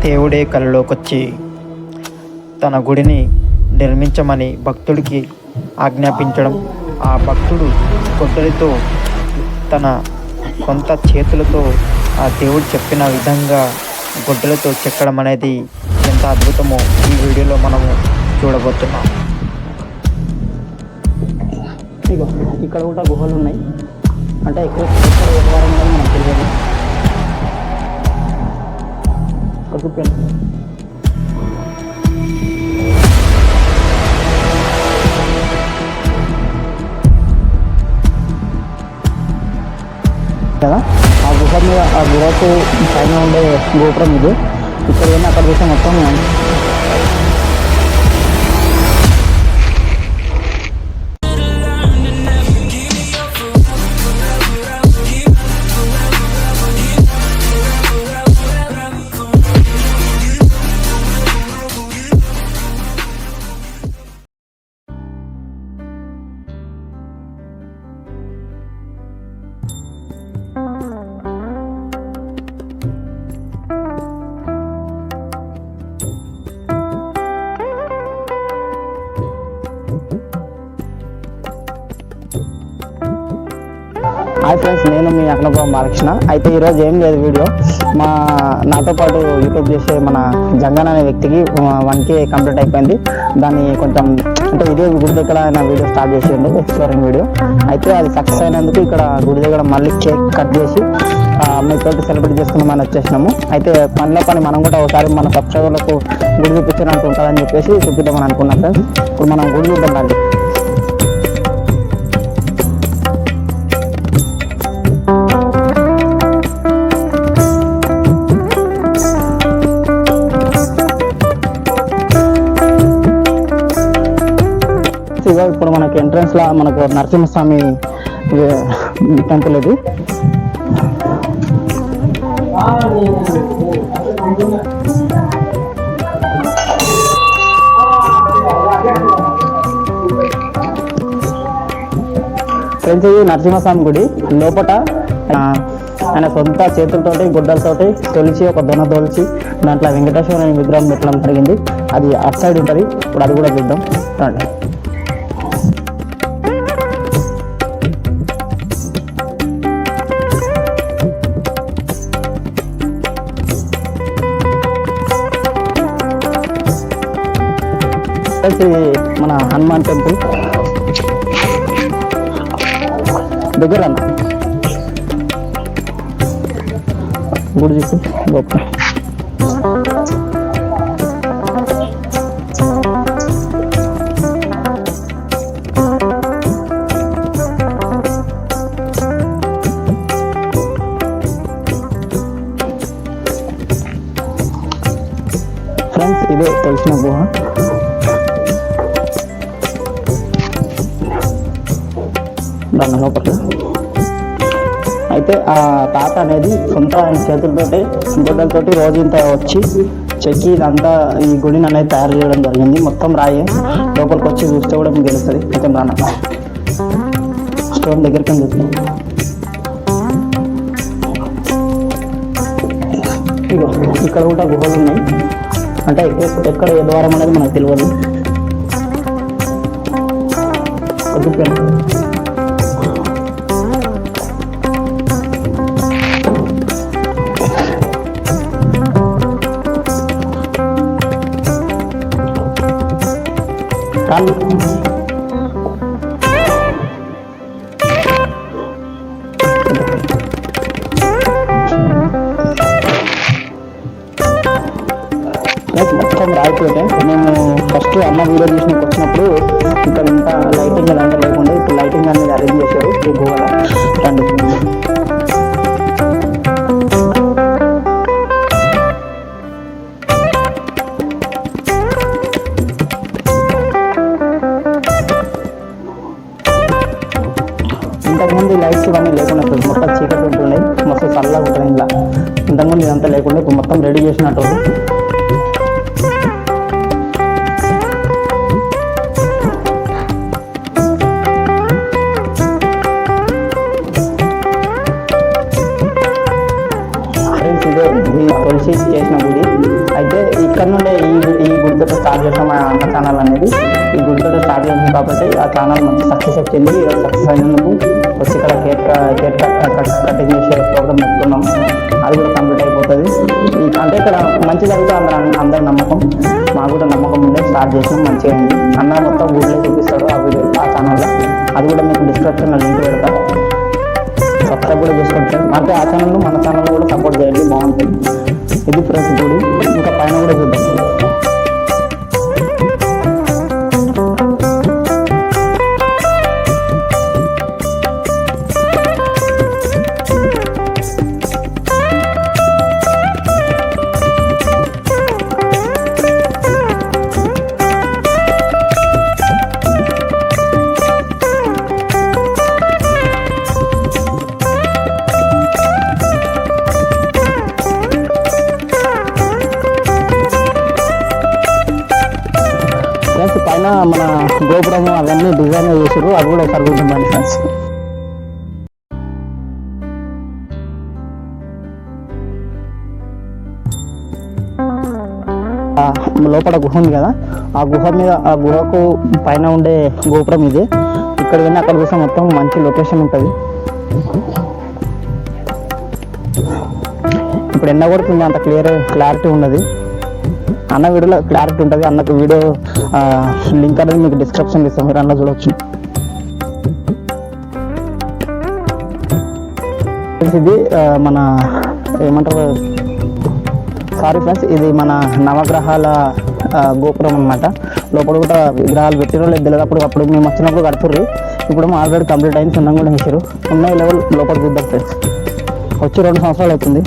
దేవుడే కలలోకొచ్చి తన గుడిని నిర్మించమని భక్తుడికి ఆజ్ఞాపించడం, ఆ భక్తుడు గొడ్డలితో తన సొంత చేతులతో ఆ దేవుడు చెప్పిన విధంగా గొడ్డలతో చెక్కడం అనేది ఎంత అద్భుతమో ఈ వీడియోలో మనము చూడబోతున్నాం. ఇక్కడ కూడా గుహలు ఉన్నాయి. అంటే ఎక్కువ మనకు తెలియదు. కదా ఆ గుహ మీద, ఆ గుహకు పైన ఉండే గోపురం ఇది. ఇక్కడ ఏమైనా అక్కడ చూస్తే మొత్తం హాయ్ ఫ్రెండ్స్, నేను మీ అఖిలపురం బాలకృష్ణ. అయితే ఈరోజు ఏం లేదు, వీడియో నాతో పాటు యూట్యూబ్ చేసే మన జంగన్ అనే వ్యక్తికి 1K కంప్లీట్ అయిపోయింది. దాన్ని కొంచెం అంటే ఇదే గుడి దగ్గర ఆయన వీడియో స్టార్ట్ చేసిండు, ఎక్స్ప్లోరింగ్ వీడియో. అయితే అది సక్సెస్ అయినందుకు ఇక్కడ గుడి దగ్గర మళ్ళీ కేక్ కట్ చేసి మీతో సెలబ్రేట్ చేసుకున్నామని వచ్చేసినాము. అయితే పనిలో పని మనం కూడా ఒకసారి మన సబ్స్క్రైబర్లకు గుడి చూపించినట్టు ఉంటుందని చెప్పేసి చూపిద్దామని అనుకున్నాం ఫ్రెండ్స్. ఇప్పుడు మనం గుడి చూద్దాం. ఇప్పుడు మనకి ఎంట్రన్స్ లా మనకు నరసింహస్వామి టెంపుల్ ఇది. ఫ్రెండ్స్, ఇది నరసింహస్వామి గుడి. లోపట ఆయన సొంత చేతులతోటి గుడ్డలతోటి తొలిచి ఒక దొన తొలిచి దాంట్లో వెంకటేశ్వర విగ్రహం పెట్టడం జరిగింది. అది అటు సైడ్ ఉంటుంది. ఇప్పుడు అది కూడా చూద్దాం రండి. మన హనుమాన్ టెంపుల్ దగ్గర గుడి చూసి గొప్ప. ఫ్రెండ్స్, ఇదే తెలిసిన గుహ. దాని లోపల అయితే ఆ తాత అనేది సొంత ఆయన చేతులతోటి గుడ్డలతోటి రోజు ఇంత వచ్చి చెక్కి ఇదంతా ఈ గుడిని అనేది తయారు చేయడం జరిగింది. మొత్తం రాయే. లోపలికి వచ్చి చూస్తే కూడా మీకు తెలుస్తుంది. మొత్తం రాన స్టోన్ దగ్గరికి చూస్తాం. ఇక్కడ కూడా గుహలు ఉన్నాయి. అంటే ఎక్కడ ఏ ద్వారం అనేది మనకు తెలియదు. మొత్తం రాయిపోతే మేము ఫస్ట్ అన్న వీడియో తీసినప్పుడు వచ్చినప్పుడు ఇక్కడ ఇంత లైటింగ్ అదంతా లేకుండా ఇప్పుడు లైటింగ్ అనేది అరేంజ్ చేశారు ఈ గుహలో. రండి. ఇంతకుముందు లైట్స్ ఇవన్నీ లేకుండా మొత్తం చీకటి ఉంటుండే, మస్తు చల్లగా ఉంటుంది. ఇలా ఇంతకుముందు ఇదంతా లేకుండా ఇప్పుడు మొత్తం రెడీ చేసినట్టు. ఫ్రెండ్స్, ఇదే ఈ కొలిసి చేసిన గుడి. అయితే ఇక్కడ నుండే ఈ గుడితో స్టార్ట్ చేసాం మన ఛానల్ అనేది. ఈ గుడితో స్టార్ట్ చేసాం కాబట్టి ఆ ఛానల్ మంచి సక్సెస్ వచ్చింది. సక్సెస్ అయినందుకు వచ్చి ఇక్కడ కేక్ కటింగ్ చేసే ప్రోగ్రామ్ పెట్టుకున్నాం. అది కూడా కంప్లీట్ అయిపోతుంది. అంటే ఇక్కడ మంచి జరుగుతుంది అందరి నమ్మకం, మాకు కూడా నమ్మకం ఉండే స్టార్ట్ చేసాం. మంచిగా అయింది. అన్న మొత్తం గుడిలో చూపిస్తాడు ఆ వీడియో ఆ ఛానల్లో. అది కూడా మీకు డిస్క్రిప్షన్లో లింక్ పెడతా, సబ్స్క్రైబ్ కూడా చేసుకోండి. అంటే ఆ ఛానల్ మన ఛానల్ కూడా సపోర్ట్ చేయండి, బాగుంటుంది. ఇది ఫ్రెండ్స్ గుడి. ఇంకా పైన కూడా చూద్దాం. పైన మన గోపురం అవన్నీ డిజైన్ చేసారు, అవి కూడా ఒకసారి చూద్దాం ఫ్రెండ్స్. లోపల గుహ ఉంది కదా, ఆ గుహ మీద ఆ గుహకు పైన ఉండే గోపురం ఇది. ఇక్కడ వెళ్ళి అక్కడ చూస్తే మొత్తం మంచి లొకేషన్ ఉంటుంది. ఇప్పుడు ఎండ కొడుతుంది, అంత క్లారిటీ ఉన్నది. అన్న వీడియోలో క్లారిటీ ఉంటుంది. అన్నకు వీడియో లింక్ అనేది మీకు డిస్క్రిప్షన్ ఇస్తాం, మీరు అన్న చూడవచ్చు. ఇది మన ఏమంటారు, సారీ ఫ్రెండ్స్, ఇది మన నవగ్రహాల గోపురం అన్నమాట. లోపల కూడా విగ్రహాలు పెట్టిరో లేదు తెలియదు. అప్పుడు మేము వచ్చినప్పుడు కడుతుర్రి. ఇప్పుడు ఆల్రెడీ కంప్లీట్ అయింది, సున్నం కూడా వేసారు. ఉన్నాయి లెవెల్ లోపల చూద్దాం ఫ్రెండ్స్. వచ్చి 2 సంవత్సరాలు అవుతుంది.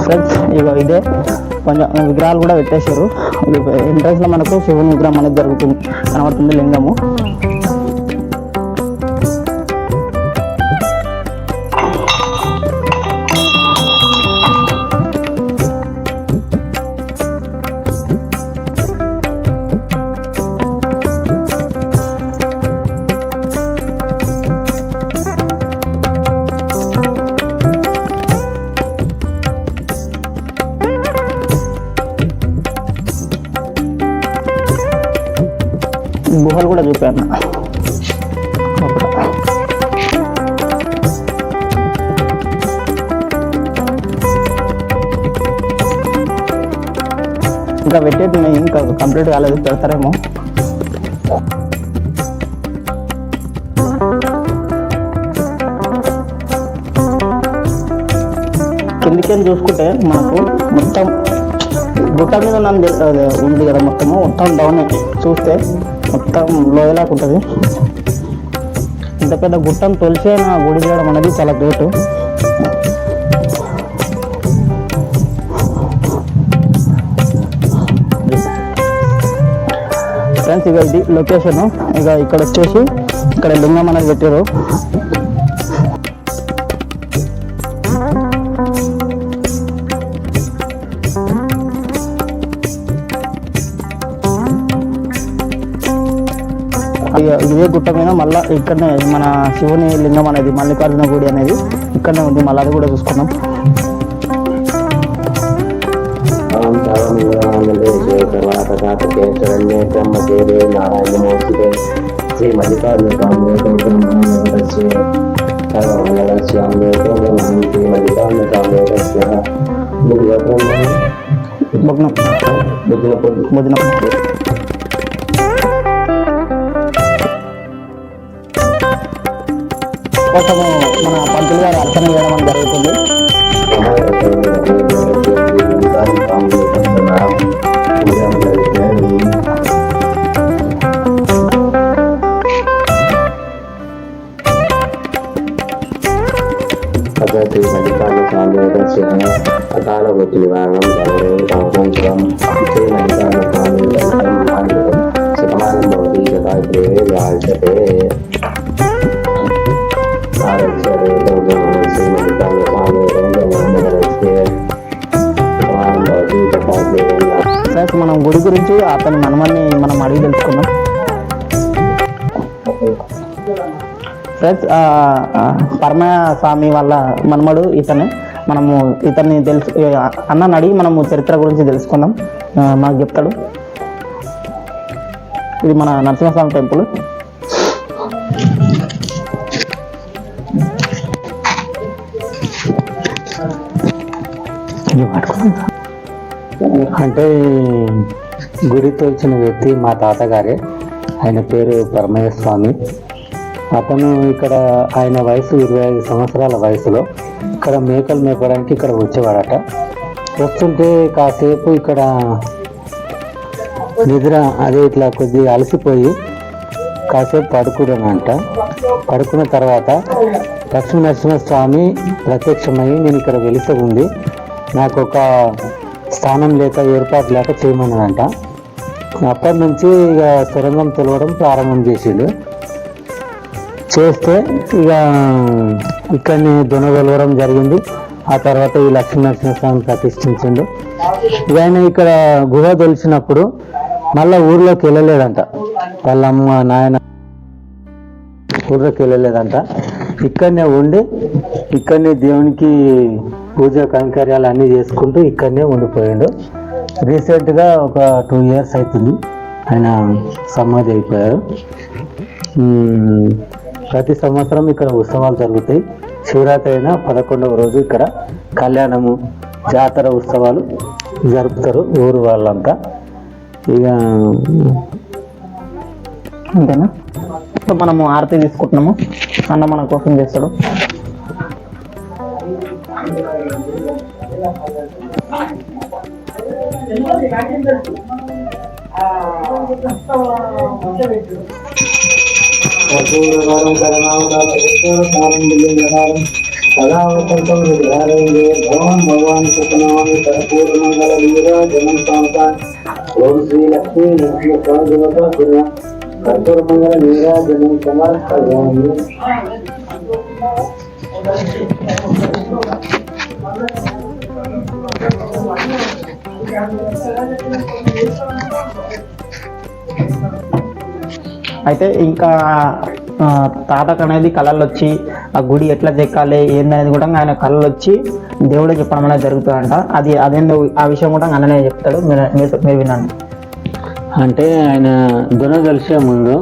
ఫ్రెండ్స్ ఇదే కొంచెం విగ్రహాలు కూడా పెట్టేశారు. ఎంట్రన్స్ లో మనకు శివుని విగ్రహం అనేది కనబడుతుంది, లింగము. గుహలు కూడా చూపాను. ఇంకా పెట్టేది ఇంకా కంప్లీట్ కాలేదు, పెడతారేమో. కిందికి చూసుకుంటే మనకు మొత్తం గుట్ట మీద ఉంది కదా, మొత్తం డౌన్ చూస్తే మొత్తం లోయలాగా ఉంటుంది. ఇంత పెద్ద గుట్టను తొలిసే నా గుడి చేయడం అనేది చాలా గ్రేటు. ఫ్రెండ్స్ ఇక ఇది లొకేషన్. ఇక ఇక్కడ వచ్చేసి ఇక్కడ లింగం అనేది పెట్టారు. ఇదే గుట్ట మీద మళ్ళీ ఇక్కడనే మన శివుని లింగం అనేది, మల్లికార్జున గుడి అనేది ఇక్కడనే ఉంది. మళ్ళీ అది కూడా చూసుకున్నాం. శ్రీ మల్లికార్జున కోసము మన పంతులు గారు అర్చన చేయడం జరుగుతుంది. శ్రీ మల్లికార్జున స్వామి అకాల వృత్తి నివారణం సంవత్సరం శ్రీ మల్లికార్జున స్వామి శతమానం భవతి శతాబ్దే వ్యాల్యతే శ్రీ మల్లికార్జున స్వామి గురించి అతని మనమని మనం అడిగి తెలుసుకుందాం. ఫ్రెండ్స్, పరమయ్య స్వామి వాళ్ళ మనమడు ఇతనే. మనము ఇతన్ని అన్నని అడిగి మనము చరిత్ర గురించి తెలుసుకుందాం. మాకు చెప్తాడు. ఇది మన నరసింహస్వామి టెంపుల్. అంటే గుడి తోల్చిన వ్యక్తి మా తాతగారే. ఆయన పేరు పరమయ్య స్వామి. అతను ఇక్కడ ఆయన వయసు 25 సంవత్సరాల వయసులో ఇక్కడ మేకలు మేపడానికి ఇక్కడ వచ్చేవాడట. వస్తుంటే కాసేపు ఇక్కడ నిద్ర అదే ఇట్లా కొద్దిగా అలసిపోయి కాసేపు పడుకున్నానంట. పడుకున్న తర్వాత లక్ష్మీ నరసింహస్వామి ప్రత్యక్షమై నేను ఇక్కడ వెలిసి ఉంది, నాకు ఒక స్థానం లేక ఏర్పాటు లేక చేయమన్నాడంట. అప్పటి నుంచి ఇక సొరంగం తొలవడం ప్రారంభం చేసిండు. చేస్తే ఇక ఇక్కడనే దొనగొలవడం జరిగింది. ఆ తర్వాత ఈ లక్ష్మీ నరసింహస్వామిని ప్రతిష్ఠించిండు. ఇక ఆయన ఇక్కడ గుహ తొలిచినప్పుడు మళ్ళా ఊర్లోకి వెళ్ళలేదంట. వాళ్ళ అమ్మ నాయన ఊర్లోకి వెళ్ళలేదంట. ఇక్కడనే ఉండి ఇక్కడనే దేవునికి పూజ కైంకర్యాలు అన్నీ చేసుకుంటూ ఇక్కడనే ఉండిపోయాడు. రీసెంట్గా ఒక 2 years అవుతుంది ఆయన సమాధి అయిపోయారు. ప్రతి సంవత్సరం ఇక్కడ ఉత్సవాలు జరుగుతాయి. శివరాత్రి అయినా 11వ రోజు ఇక్కడ కళ్యాణము, జాతర ఉత్సవాలు జరుపుతారు ఊరు వాళ్ళంతా. ఇక అంతేనా? ఇప్పుడు మనము ఆరతి తీసుకుంటున్నాము. అన్న మన కోసం చేస్తాడు. భగవాన్ సుఖనామి కర్పూర మంగళ వీర జనం సాంత ఓం శ్రీ లక్ష్మీ నరసింహ కర్పూర మంగళ వీర జనం సమర్పయామి. అయితే ఇంకా తాతకు అనేది కళలు వచ్చి ఆ గుడి ఎట్లా చెక్కాలి ఏందనేది కూడా ఆయన కళలు వచ్చి దేవుడే చెప్పడం అనేది జరుగుతుందంట. అదేందో ఆ విషయం కూడా అన్ననే చెప్తాడు. మీరు వినండి. అంటే ఆయన దొనగలిసే ముందు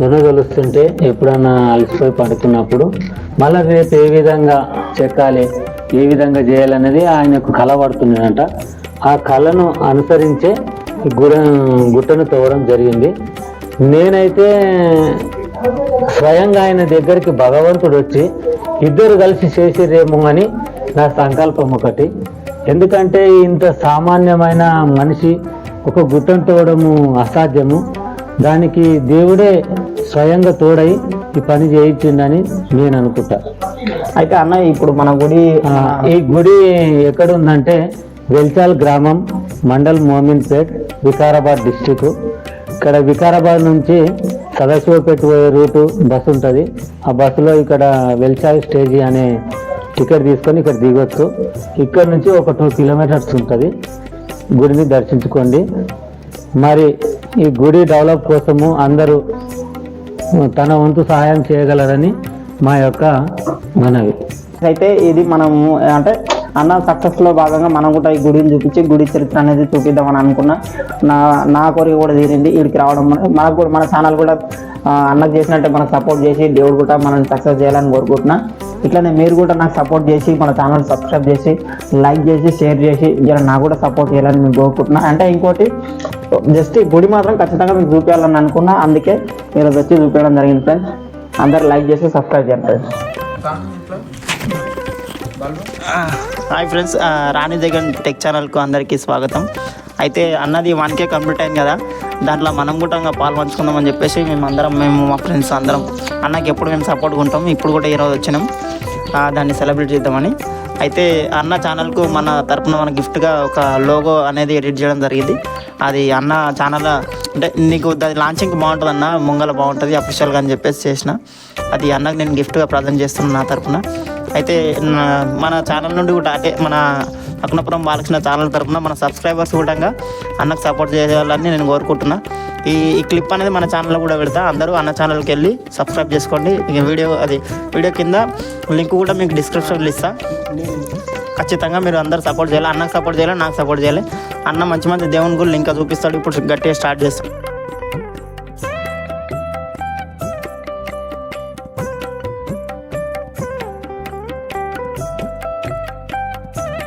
దొనగలుస్తుంటే ఎప్పుడన్నా అలసిపోయి పడుతున్నప్పుడు మళ్ళీ రేపు ఏ విధంగా చెక్కాలి, ఏ విధంగా చేయాలనేది ఆయనకు కళ పడుతుందంట. ఆ కళను అనుసరించే గుట్టను తవ్వడం జరిగింది. నేనైతే స్వయంగా ఆయన దగ్గరికి భగవంతుడు వచ్చి ఇద్దరు కలిసి చేసిరేమో అని నా సంకల్పం ఒకటి. ఎందుకంటే ఇంత సామాన్యమైన మనిషి ఒక గుట్టను తోవడము అసాధ్యము. దానికి దేవుడే స్వయంగా తోడై ఈ పని చేయించిందని నేను అనుకుంటా. అయితే అన్న ఇప్పుడు మన గుడి ఈ గుడి ఎక్కడ ఉందంటే వెల్చాల్ గ్రామం, మండల్ మోమిన్పేట్, వికారాబాద్ డిస్టిక్. ఇక్కడ వికారాబాద్ నుంచి సదాశివపేట పోయే రూటు బస్సు ఉంటుంది. ఆ బస్సులో ఇక్కడ వెల్చాల్ స్టేజీ అనే టికెట్ తీసుకొని ఇక్కడ దిగొచ్చు. ఇక్కడ నుంచి ఒక 2 kilometers ఉంటుంది. గుడిని దర్శించుకోండి. మరి ఈ గుడి డెవలప్ కోసము అందరూ తన వంతు సహాయం చేయగలరని మా యొక్క మనవి. అయితే ఇది మనము అంటే అన్న సక్సెస్లో భాగంగా మనం కూడా ఈ గుడిని చూపించి గుడి చరిత్ర అనేది చూపిద్దామని అనుకున్నా. నా కోరిక కూడా తీరింది ఇక్కడికి రావడం. మనకు కూడా మన ఛానల్ కూడా అన్నకు చేసినట్టే మనకు సపోర్ట్ చేసి దేవుడు కూడా మనం సక్సెస్ చేయాలని కోరుకుంటున్నా. ఇట్లనే మీరు కూడా నాకు సపోర్ట్ చేసి మన ఛానల్ సబ్స్క్రైబ్ చేసి లైక్ చేసి షేర్ చేసి ఇలా నాకు కూడా సపోర్ట్ చేయాలని నేను కోరుకుంటున్నా. అంటే ఇంకోటి జస్ట్ ఈ గుడి మాత్రం ఖచ్చితంగా మీకు చూపించాలని అనుకున్నా. అందుకే మీరు వచ్చి చూపించడం జరిగింది ఫ్రెండ్స్. అందరు లైక్ చేసి సబ్స్క్రైబ్ చేయండి. హాయ్ ఫ్రెండ్స్, రాణి జగన్ టెక్ ఛానల్కు అందరికీ స్వాగతం. అయితే అన్నది 1K కంప్లీట్ అయింది కదా, దాంట్లో మనం కూడా పాల్పంచుకుందామని చెప్పేసి మేము మా ఫ్రెండ్స్ అందరం అన్నకి ఎప్పుడు మేము సపోర్ట్గా ఉంటాం. ఇప్పుడు కూడా ఈరోజు వచ్చినాం దాన్ని సెలబ్రేట్ చేద్దామని. అయితే అన్న ఛానల్కు మన తరపున మన గిఫ్ట్గా ఒక లోగో అనేది ఎడిట్ చేయడం జరిగింది. అది అన్న ఛానల్ అంటే నీకు దాని లాంచింగ్ బాగుంటుంది అన్న, ముంగల బాగుంటుంది అఫీషియల్గా అని చెప్పేసి చేసిన. అది అన్నకు నేను గిఫ్ట్గా ప్రజెంట్ చేస్తున్నాను నా తరపున. అయితే మన ఛానల్ నుండి కూడా అంటే మన అకునపురం బాలకృష్ణ ఛానల్ తరఫున మన సబ్స్క్రైబర్స్ కూడా అన్నకు సపోర్ట్ చేయాలని నేను కోరుకుంటున్నా. ఈ క్లిప్ అనేది మన ఛానల్లో కూడా పెడతా, అందరూ అన్న ఛానల్కి వెళ్ళి సబ్స్క్రైబ్ చేసుకోండి. ఇక వీడియో కింద లింక్ కూడా మీకు డిస్క్రిప్షన్లో ఇస్తా. ఖచ్చితంగా మీరు అందరూ సపోర్ట్ చేయాలి, అన్నకు సపోర్ట్ చేయాలి, నాకు సపోర్ట్ చేయాలి. అన్న మంచి మంచి దేవుని గుళ్ళు ఇంకా చూపిస్తాడు. ఇప్పుడు గట్టిగా స్టార్ట్ చేస్తాడు.